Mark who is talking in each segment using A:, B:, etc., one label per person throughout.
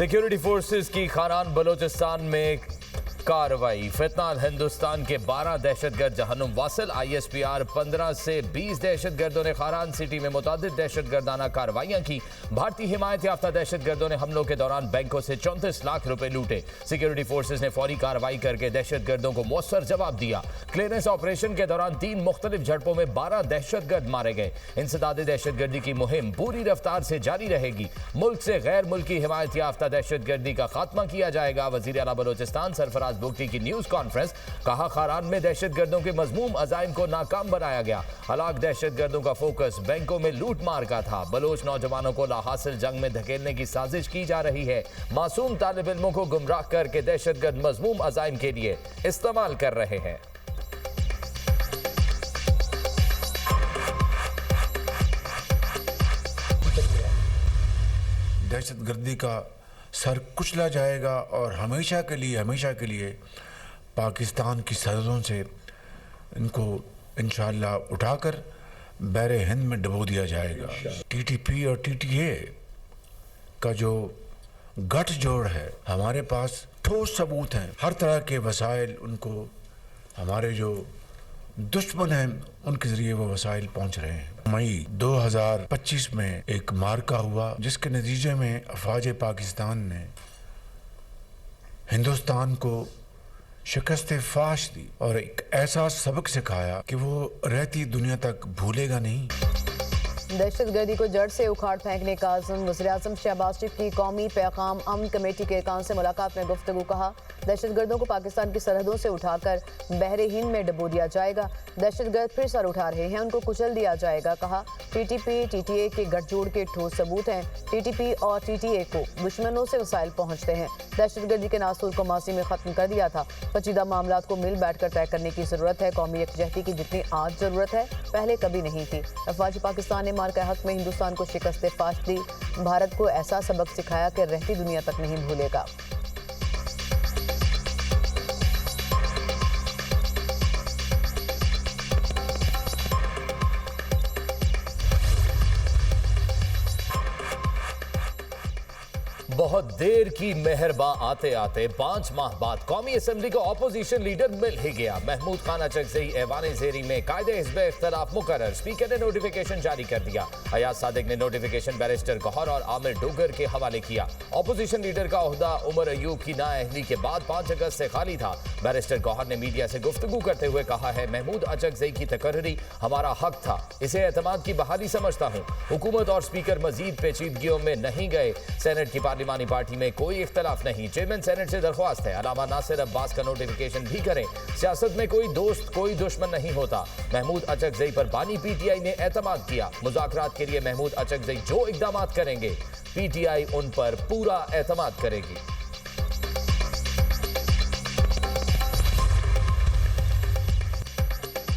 A: Security forces की खारान बलोचिस्तान में कार्रवाई। फिलहाल हिंदुस्तान के 12 दहशतगर्द जहन्नुम वासिल। ISPR 15 से 20 दहशतगर्दों ने खारान सिटी में मुतादिद दहशतगर्दाना कार्रवाइयां की। भारतीय हिमायत याफ्ता दहशतगर्दों ने हमलों के दौरान बैंकों से 34 लाख रुपए लूटे। सिक्योरिटी फोर्सेस ने फौरी कार्रवाई करके दहशतगर्दों को मौसर जवाब दिया। क्लियरेंस ऑपरेशन के दौरान 3 मुख्तलिफ झड़पों में 12 दहशतगर्द मारे गए। इंसदादी दहशतगर्दी की मुहिम पूरी रफ्तार से जारी रहेगी। मुल्क से गैर मुल्की हिमायत याफ्ता दहशतगर्दी का खात्मा किया जाएगा। वजीर आला बलोचिस्तान सरफराज बुगटी की न्यूज कॉन्फ्रेंस। कहा, खारान में दहशतगर्दों के मजमूम अजाइम को नाकाम बनाया गया। हलाक दहशतगर्दों का फोकस बैंकों में लूट मार का था। बलोच नौजवानों को लाहासिल जंग में धकेलने की साजिश की जा रही है। मासूम तालिब इल्मों को गुमराह करके दहशतगर्द मजमूम अजाइम के लिए इस्तेमाल कर रहे हैं।
B: दहशतगर्दी का सर कुचला जाएगा और हमेशा के लिए पाकिस्तान की सरहदों से इनको इंशाअल्लाह उठाकर बहरे हिंद में डबो दिया जाएगा। TTP और TTA का जो गठजोड़ है, हमारे पास ठोस सबूत हैं। हर तरह के वसाइल उनको, हमारे जो दुश्मन हैं उनके जरिए वो वसाइल पहुंच रहे हैं। मई 2025 में एक मार्का हुआ जिसके नतीजे में अफवाज पाकिस्तान ने हिंदुस्तान को शिकस्त फाश दी और एक ऐसा सबक सिखाया कि वो रहती दुनिया तक भूलेगा नहीं।
C: दहशतगर्दी को जड़ से उखाड़ फेंकने का आज़म। वज़ीर-ए-आज़म शहबाज शरीफ की कौमी पैगाम अमन कमेटी के अरकान से मुलाकात में गुफ्तगू। कहा, दहशतगर्दों को पाकिस्तान की सरहदों से उठाकर बहरे हिंद में डबो दिया जाएगा। दहशतगर्द फिर सर उठा रहे हैं, उनको कुचल दिया जाएगा। कहा, TTP TTA के गठजोड़ के ठोस सबूत हैं। TTP और TTA को दुश्मनों से वसाइल पहुँचते हैं। दहशतगर्दी के नासूर को माजी में ख़त्म कर दिया था। पेचीदा मामला को मिल बैठ कर तय करने की ज़रूरत है। कौमी यकजहती की जितनी आज ज़रूरत है, पहले कभी नहीं थी। अफवाज पाकिस्तान ने मार्का हक में हिंदुस्तान को शिकस्त फाश दी। भारत को ऐसा सबक सिखाया कि रहती दुनिया तक नहीं भूलेगा।
A: बहुत देर की मेहरबा आते आते 5 माह बाद कौमी असम्बली को ऑपोजिशन लीडर मिल ही गया। महमूद खान अचकज़ई ऐवान ज़ेरी में कायदे हिज़्ब इख्तिलाफ मुकर्रर। स्पीकर ने नोटिफिकेशन जारी कर दिया। अयाज सादिक ने नोटिफिकेशन बैरिस्टर गौहर और आमिर डोगर के हवाले किया। ऑपोजिशन लीडर का ओहदा उमर अयूब की नाअहली के बाद 5 अगस्त से खाली था। बैरिस्टर गौहर ने मीडिया से गुफ्तगू करते हुए कहा है, महमूद अचकज़ई की तकर्री हमारा हक था। इसे एतमाद की बहाली समझता हूँ। हुकूमत और स्पीकर मजीद पेचीदगियों में नहीं गए। सेनेट की पार्लिमानी पार्टी में कोई इख्तलाफ नहीं। चेयरमैन सेनेट से दरख्वास्त है अलामा नासिर अब्बास का नोटिफिकेशन भी करें। सियासत में कोई दोस्त कोई दुश्मन नहीं होता। महमूद अचकज़ई पर बानी PTI ने एतमाद किया। मुज़ाकरात के लिए महमूद अचकज़ई जो इक़दाम करेंगे PTI उन पर पूरा एतमाद करेगी।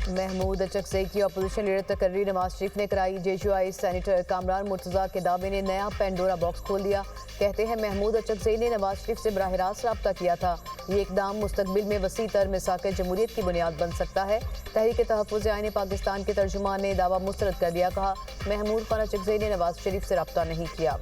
C: महमूद अचकज़ई की अपोजिशन लीडर तकर्री नवाज शरीफ ने कराई। JUI सेनेटर कामरान मुर्तज़ा के दावे ने नया पेंडोरा बॉक्स खोल दिया। कहते हैं, महमूद अचकज़ई ने नवाज शरीफ से बराह रास्त रब्ता किया था। ये इकदाम मुस्तकबिल में वसी तर मिसाक़ जमहूरियत की बुनियाद बन सकता है। तहरीक तहफ़्फ़ुज़ आईन पाकिस्तान के तर्जुमान ने दावा मुस्तरद कर दिया। कहा, महमूद खान अचकज़ई ने नवाज शरीफ से रब्ता नहीं किया।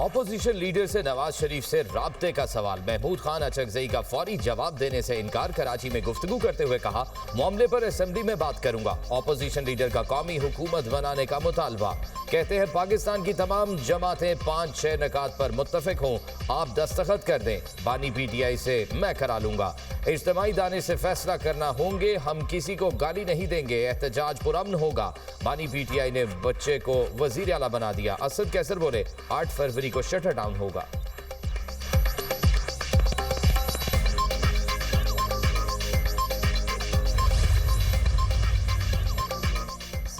A: ऑपोजिशन लीडर से नवाज शरीफ से राब्ते का सवाल। महमूद खान अचकज़ई का फौरी जवाब देने से इनकार। कराची में गुफ्तगू करते हुए कहा, मामले पर असेंबली में बात करूंगा। ऑपोजिशन लीडर का कौमी हुकूमत बनाने का मुतालबा। कहते हैं, पाकिस्तान की तमाम जमातें 5-6 निकात पर मुत्तफिक हों, आप दस्तखत कर दें। बानी PTI से मैं करा लूंगा। इज्तिमाई दाने से फैसला करना होंगे। हम किसी को गाली नहीं देंगे। एहतजाज पुरअमन होगा। बानी PTI ने बच्चे को वजीर आला बना दिया। असद कैसर बोले, 8 फरवरी को शटर डाउन होगा।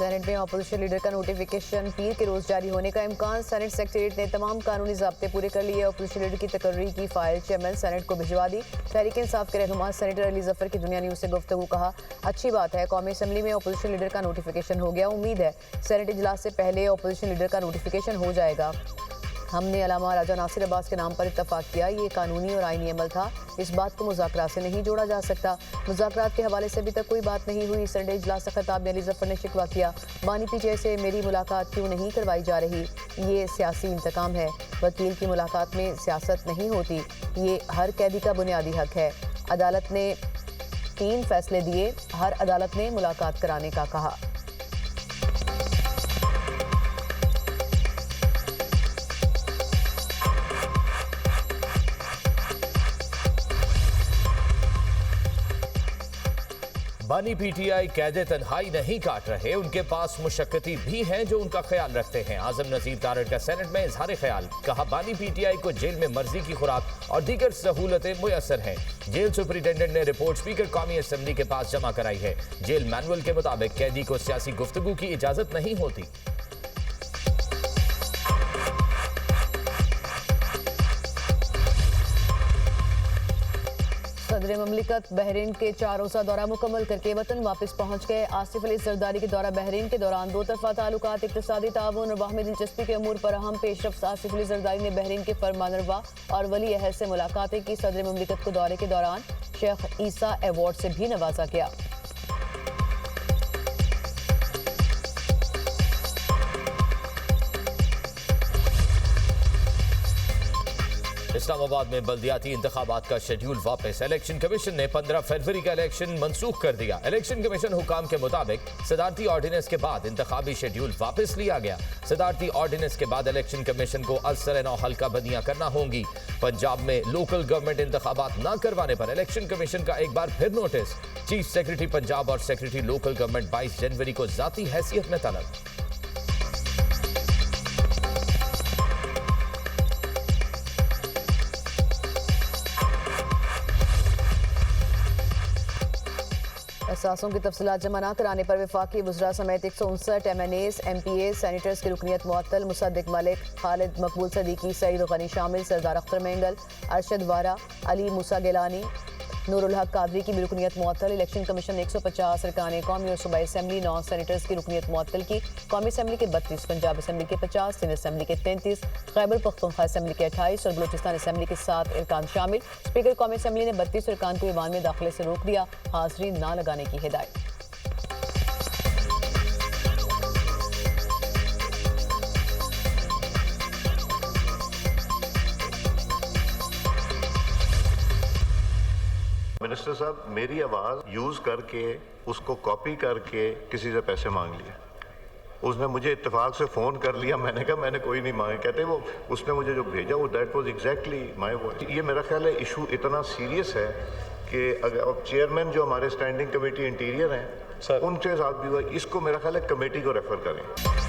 C: सेनेट में अपोजिशन लीडर का नोटिफिकेशन पीर के रोज जारी होने का इम्कान। सेनेट सेक्रेटरीट ने तमाम कानूनी ज़ाब्ते पूरे कर लिए। अपोजिशन लीडर की तकर्री की फाइल चेयरमैन सेनेट को भिजवा दी। तहरीक इंसाफ के रहनुमा सेनेटर अली जफर की दुनिया न्यूज़ से गुफ्तगू। कहा, अच्छी बात है, कौमी असम्बली में अपोजिशन लीडर का नोटिफिकेशन हो गया। उम्मीद है सेनेट इजलास से पहले अपोजिशन लीडर का नोटिफिकेशन हो जाएगा। हमने अलामा राजा नासिर अब्बास के नाम पर इत्तफाक किया, ये कानूनी और आईनी अमल था। इस बात को मुज़ाकरात से नहीं जोड़ा जा सकता। मुज़ाकरात के हवाले से अभी तक कोई बात नहीं हुई। संडे इजलास से खिताब में अली जफर ने शिकवा किया, बानी पीटीआई से मेरी मुलाकात क्यों नहीं करवाई जा रही? ये सियासी इंतकाम है। वकील की मुलाकात में सियासत नहीं होती, ये हर कैदी का बुनियादी हक है। अदालत ने 3 फैसले दिए, हर अदालत ने मुलाकात कराने का कहा।
A: बानी पीटीआई कैदे तन्हाई नहीं काट रहे, उनके पास मुशक्कती भी हैं जो उनका ख्याल रखते हैं। आजम नजीर तारड़ का सेनेट में इजहार ख्याल। कहा, बानी पीटीआई को जेल में मर्जी की खुराक और दीगर सहूलतें मुयसर हैं। जेल सुपरिटेंडेंट ने रिपोर्ट स्पीकर कौमी असम्बली के पास जमा कराई है। जेल मैनुअल के मुताबिक कैदी को सियासी गुफ्तगू की इजाजत नहीं होती।
C: सदर ममलिकत बहरीन के 4 रोज़ा दौरा मुकम्मल करके वतन वापस पहुँच गए। आसिफ अली जरदारी के दौरा बहरीन के दौरान 2 तरफा ताल्लुकात, इक़्तिसादी ताउन और बाहमी दिलचस्पी के अमूर पर अहम पेशरफ्त। आसिफ अली जरदारी ने बहरीन के फरमानरवा और वली अहद से मुलाकातें की। सदर ममलिकत को दौरे के दौरान शेख ईसा अवार्ड से भी नवाजा गया।
A: इस्लामाबाद में बल्दियाती इंतखाबात का शेड्यूल वापस। इलेक्शन कमीशन ने 15 फरवरी का इलेक्शन मंसूख कर दिया। इलेक्शन कमीशन हुकाम के मुताबिक सदारती ऑर्डिनेंस के बाद इंतखाबी शेड्यूल वापस लिया गया। सदारती ऑर्डिनेंस के बाद इलेक्शन कमीशन को असर नौ हल्का बंदियां करना होंगी। पंजाब में लोकल गवर्नमेंट इंतखाबात न करवाने पर इलेक्शन कमीशन का एक बार फिर नोटिस। चीफ सेक्रेटरी पंजाब और सेक्रेटरी लोकल गवर्नमेंट 22 जनवरी को जाती हैसियत में तलब।
C: एहसासों की तफसीलात जमा न कराने पर वफाकी वज़रा समेत 159 MNAs, MPAs, सैनिटर्स की रुकनीत मुअत्तल। मुसद्दिक मलिक, खालिद मकबूल सदीकी, सईद गनी शामिल। सरदार अख्तर मेंगल, अरशद वारा, अली मूसा गिलानी, नूरुल हक कादरी की भी रुकनीत मुअत्तल। इलेक्शन कमीशन ने 150 अरकान कौमी और सूबाई असम्बली 9 सैनिटर्स की रुकनीत मुअत्तल की। कौमी असम्बली के 32, पंजाब असम्बली के 50, सिंध असम्बली के 33, खैबर पख्तूनख्वा असम्बली के 28 और बलूचिस्तान असम्बली के 7 अरकान शामिल। स्पीकर कौमी असम्बली ने 32 अरकान को ईवान में दाखिले से रोक दिया। हाजिरी न लगाने की हिदायत।
D: मिनिस्टर साहब, मेरी आवाज़ यूज़ करके उसको कॉपी करके किसी से पैसे मांग लिए। उसने मुझे इत्तेफाक से फ़ोन कर लिया, मैंने कहा मैंने कोई नहीं मांगे। कहते वो उसने मुझे जो भेजा वो that was exactly my voice. ये मेरा ख्याल है इशू इतना सीरियस है कि अगर अब चेयरमैन जो हमारे स्टैंडिंग कमेटी इंटीरियर हैं उनके साथ भी हुआ, इसको मेरा ख्याल है कमेटी को रेफर करें।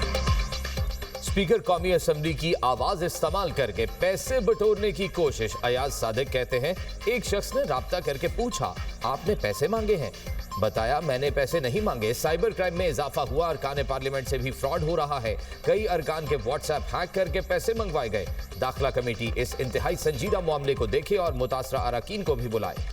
A: स्पीकर कौमी असम्बली की आवाज इस्तेमाल करके पैसे बटोरने की कोशिश। अयाज सादिक कहते हैं, एक शख्स ने राब्ता करके पूछा, आपने पैसे मांगे हैं? बताया, मैंने पैसे नहीं मांगे। साइबर क्राइम में इजाफा हुआ, अरकान पार्लियामेंट से भी फ्रॉड हो रहा है। कई अरकान के व्हाट्सएप हैक करके पैसे मंगवाए गए। दाखिला कमेटी इस इंतहाई संजीदा मामले को देखे और मुतासरा अरकान को भी बुलाए।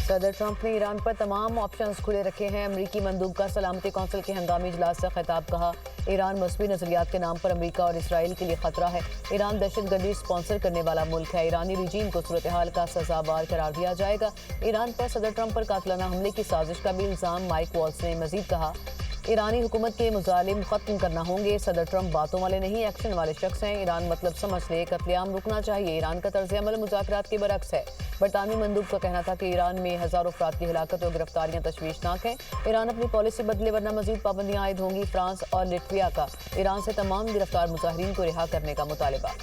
C: सदर ट्रंप ने ईरान पर तमाम ऑप्शंस खुले रखे हैं। अमरीकी मंदूब का सलामती कौंसिल के हंगामी इजलास से खिताब। कहा, ईरान मसबी नजरियात के नाम पर अमरीका और इसराइल के लिए खतरा है। ईरान दहशतगर्दी स्पॉन्सर करने वाला मुल्क है। ईरानी रिजीम को सूरत हाल का सजावार करार दिया जाएगा। ईरान पर सदर ट्रंप पर कातिलाना हमले की साजिश का भी इल्जाम। माइक वॉल्स ने मजीद कहा, ईरानी हुकूमत के मुजालिम खत्म करना होंगे। सदर ट्रंप बातों वाले नहीं, एक्शन वाले शख्स हैं। ईरान मतलब समझ ले, कत्लेआम रुकना चाहिए। ईरान का तर्ज अमल मुज़ाकरात के बरक्स है। बरतानवी मंदूब का कहना था कि ईरान में हज़ारों अफराद की हिलाकत और गिरफ्तारियां तशवीशनाक हैं। ईरान अपनी पॉलिसी बदले वरना मजीद पाबंदियां आयद होंगी। फ्रांस और लिटविया का ईरान से तमाम गिरफ्तार मुजाहिरीन को रिहा करने का मुतालिबा।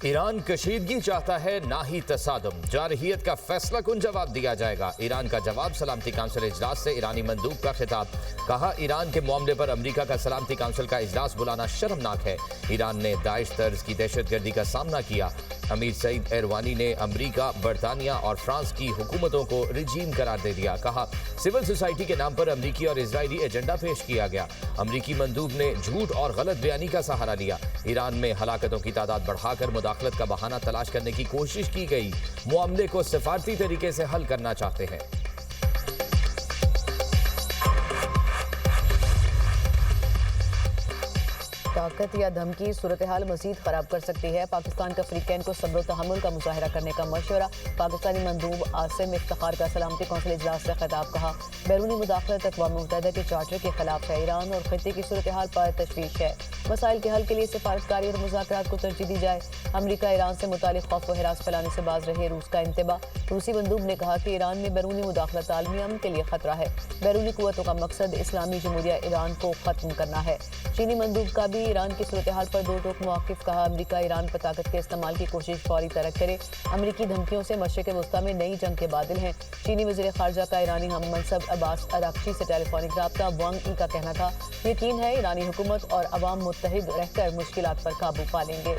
A: ईरान कशीदगी चाहता है, ना ही तसादुम। जारहियत का फैसला कुन जवाब दिया जाएगा। ईरान का जवाब, सलामती काउंसिल इजलास से ईरानी मंदूब का खिताब। कहा, ईरान के मामले पर अमेरिका का सलामती काउंसिल का इजलास बुलाना शर्मनाक है। ईरान ने दाइश तर्ज की दहशतगर्दी का सामना किया। अमीर सईद एरवानी ने अमेरिका, बरतानिया और फ्रांस की हुकूमतों को रिजीम करार दे दिया। कहा, सिविल सोसाइटी के नाम पर अमरीकी और इजरायली एजेंडा पेश किया गया। अमरीकी मंदूब ने झूठ और गलत बयानी का सहारा लिया। ईरान में हलाकतों की तादाद बढ़ाकर मुदाखलत का बहाना तलाश करने की कोशिश की गई। मामले को सिफारती तरीके से हल करना चाहते हैं।
C: ताकत या धमकी सूरत हाल मजीद खराब कर सकती है। पाकिस्तान का अफ्रीकन को सब्र तहम्मुल का मुजाहरा करने का मशवरा। पाकिस्तानी मंदूब आसिम इफ्तिखार का सलामती कौंसिल इजलास से खिताब। कहा, बैरूनी मुदाखलत अक़वाम मुत्तहिदा के चार्टर के खिलाफ है। ईरान और खित्ते की सूरत हाल पर तशवीश है। मसाइल के हल के लिए सिफारतकारी और मुज़ाकरात को तरजीह दी जाए। अमरीका ईरान से मुतालिक खौफ व हिरास फैलाने से बाज रहे। रूस का इंतबा। रूसी मंदूब ने कहा कि ईरान में बैरूनी मुदाखलत आलमी अमन के लिए खतरा है। बैरूनी कुव्वतों का मकसद इस्लामी जमहूरिया ईरान को खत्म करना है। चीनी मंदूब का भी ईरान की सूरत हाल पर दो टोक मौक़िफ़। कहा, अमरीका ईरान पर ताकत के इस्तेमाल की कोशिश फौरी तरक करे। अमरीकी धमकियों से मशरिक़ वस्ता में नई जंग के बादल हैं। चीनी वज़ीर ख़ारजा का ईरानी हम मनसब अब्बास अराग़ची से टेलीफोनिक रब्ता। वांग ई का कहना था, यकीन है ईरानी हुकूमत और अवाम मुत्तहिद रहकर मुश्किलात पर काबू पा लेंगे।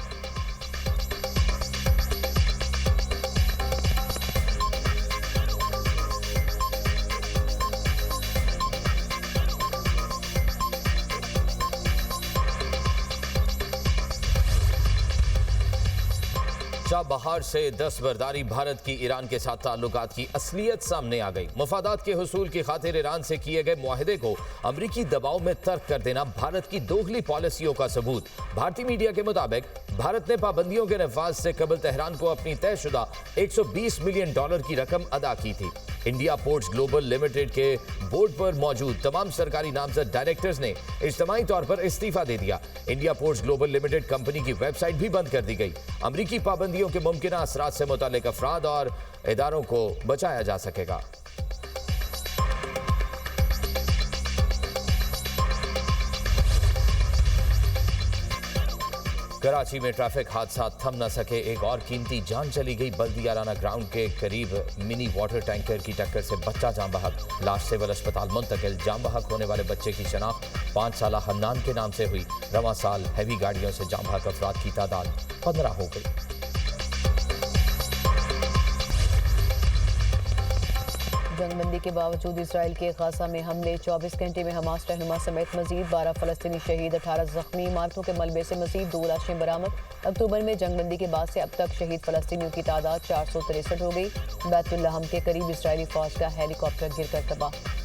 A: चाबहार से दस्तबरदारी भारत की ईरान के साथ ताल्लुकात की असलियत सामने आ गई। मफादात के हुसूल की खातिर ईरान से किए गए मुआहदे को अमरीकी दबाव में तर्क कर देना भारत की दोगली पॉलिसियों का सबूत। भारतीय मीडिया के मुताबिक भारत ने पाबंदियों के नफाज से कबल तेहरान को अपनी तयशुदा $120 मिलियन की रकम अदा की थी। इंडिया पोर्ट्स ग्लोबल लिमिटेड के बोर्ड पर मौजूद तमाम सरकारी नामजद डायरेक्टर्स ने इज्तिमाई तौर पर इस्तीफा दे दिया। India ports global limited company की वेबसाइट भी बंद कर दी गई। अमरीकी पाबंदियों के मुमकिना असरात से मुतालिक अफराद और इदारों को बचाया जा सकेगा। कराची में ट्रैफिक हादसा थम न सके, एक और कीमती जान चली गई। बल्दियाराना ग्राउंड के करीब मिनी वाटर टैंकर की टक्कर से बच्चा जाम बहक, लाश सिविल अस्पताल मुंतकिल। जाम बहक होने वाले बच्चे की शनाख्त 5 साला हन्नान के नाम से हुई। रवां साल हैवी गाड़ियों से जाम बहक अफराद की तादाद 15 हो गई।
C: जंगबंदी के बावजूद इसराइल के गाजा में हमले। 24 घंटे में हमास रहनुमा समेत मजीद 12 फलस्तीनी शहीद, 18 जख्मी। इमारतों के मलबे से मजीद 2 लाशें बरामद। अक्टूबर में जंगबंदी के बाद से अब तक शहीद फलस्तीनियों की तादाद 463 हो गई। बैतुल लहम के करीब इसराइली फौज का हेलीकॉप्टर गिरकर तबाह।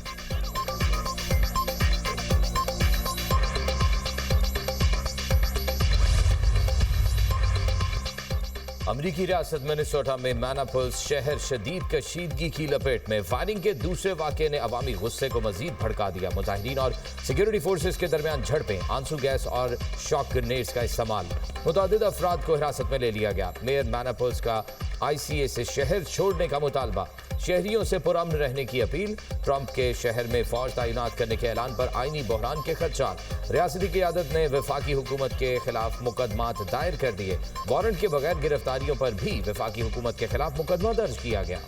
A: अमरीकी रियासत मिनेसोटा में मैनापोल्स शहर शदीद कशीदगी की लपेट में। फायरिंग के दूसरे वाक़े ने अवामी गुस्से को मजीद भड़का दिया। मुजाहिदीन और सिक्योरिटी फोर्सेस के दरमियान झड़पें, आंसू गैस और शॉक ग्रेनेड्स का इस्तेमाल। मुतअद्दिद अफराद को हिरासत में ले लिया गया। मेयर मैनापोल्स का ICA से शहर छोड़ने का मुतालबा। शहरियों से पुरअमन रहने की अपील। ट्रंप के शहर में फौज तैनात करने के ऐलान पर आईनी बहरान के खदशात। रियासती क़ियादत ने वफाकी हुकूमत के खिलाफ मुकदमात दायर कर दिए। वारंट के बगैर गिरफ्तारियों पर भी वफाकी हुकूमत के खिलाफ मुकदमा दर्ज किया गया।